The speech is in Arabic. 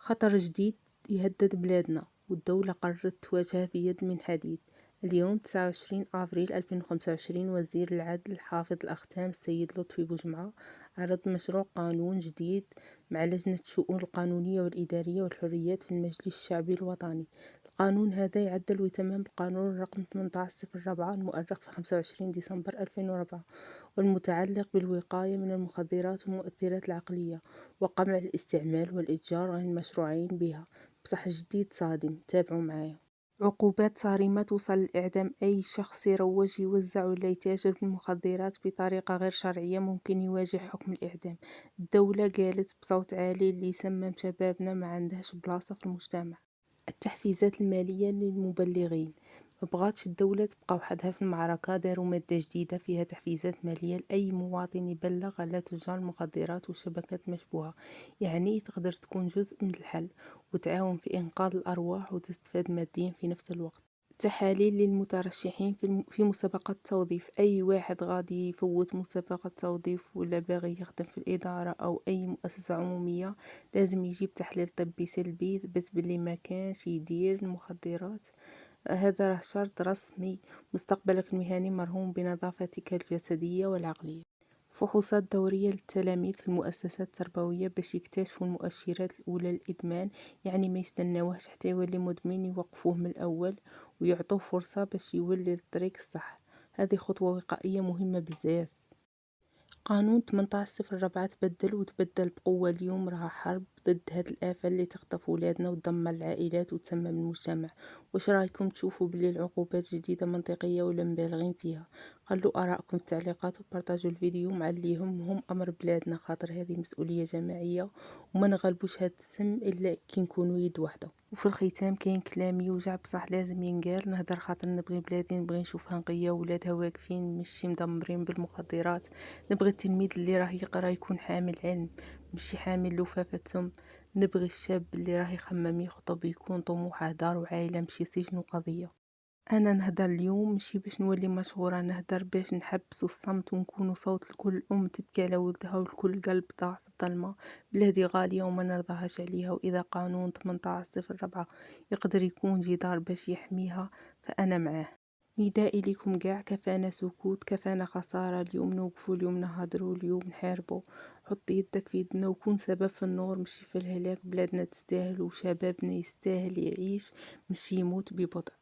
خطر جديد يهدد بلادنا والدولة قررت تواجهه بيد من حديد. اليوم 29 أفريل 2025 وزير العدل حافظ الأختام السيد لطفي بوجمعة عرض مشروع قانون جديد مع لجنة الشؤون القانونية والإدارية والحريات في المجلس الشعبي الوطني. القانون هذا يعدل ويتمم القانون رقم 18/04 المؤرخ في 25 ديسمبر 2004 والمتعلق بالوقاية من المخدرات والمؤثرات العقلية وقمع الاستعمال والإتجار غير المشروعين بها. بصح جديد صادم، تابعوا معايا. عقوبات صارمة توصل للإعدام. أي شخص يروج يوزع ولا يتاجر بالمخدرات بطريقة غير شرعية ممكن يواجه حكم الإعدام. الدولة قالت بصوت عالي اللي يسمم شبابنا ما عندهاش بلاصة في المجتمع. التحفيزات المالية للمبلغين. ما بغاتش الدولة تبقى وحدها في المعركة، داروا مادة جديدة فيها تحفيزات مالية لأي مواطن يبلغ على تجار المخدرات وشبكات مشبوهة. يعني تقدر تكون جزء من الحل وتعاون في إنقاذ الأرواح وتستفاد ماديا في نفس الوقت. تحاليل للمترشحين في مسابقة توظيف. أي واحد غادي يفوت مسابقة توظيف ولا باغي يخدم في الإدارة أو أي مؤسسة عمومية لازم يجيب تحليل طبي سلبي يثبت باللي ما كانش يدير المخدرات. هذا راه شرط رسمي. مستقبلك المهني مرهون بنظافتك الجسدية والعقلية. فحوصات دورية للتلاميذ في المؤسسات التربوية باش يكتشفوا المؤشرات الأولى للإدمان، يعني ما يستناوهش حتى يولي مدمن، يوقفوه من الأول ويعطوه فرصة باش يولي للطريق الصح. هذه خطوة وقائية مهمة بزاف. قانون 18/04 تبدل بقوة. اليوم راها حرب ضد هاد الآفة اللي تخطف ولادنا وتدمر العائلات وتسمم المجتمع. واش رايكم تشوفوا بلي العقوبات جديدة منطقية ولا مبالغين فيها؟ خلوا آراءكم في التعليقات وبارطاجوا الفيديو مع اللي يهمهم أمر بلادنا، خاطر هذه مسؤولية جماعية وما نغلبوش هاد السم إلا كي نكونوا يد واحدة. وفي الختام كاين كلام يوجع بصح لازم ينقال. نهدر خاطر نبغي بلادي، نبغي نشوفها نقية ولادها واقفين ماشي مدمرين بالمخدرات. نبغي التلميذ اللي راه يقرا يكون حامل علم ماشي حامل لفافة سم. نبغي الشاب اللي راه يخمم يخطب يكون طموحه دار وعائلة ماشي سجن وقضية. انا نهدر اليوم ماشي باش نولي مشهورة، نهدر باش نحبسوا الصمت ونكونوا صوت لكل ام تبكي على ولدها ولكل قلب ضاع في الظلمة. بلادي غالية وما نرضاهاش عليها، واذا قانون 18/04 يقدر يكون جدار باش يحميها فانا معاه. ندائي لكم قاع، كفانا سكوت، كفانا خسارة. اليوم نوقفوا، اليوم نهضروا، اليوم نحاربوا. حط يدك في يدنا وكون سبب في النور ماشي في الهلاك. بلادنا تستاهل وشبابنا يستاهل يعيش ماشي يموت ببطء.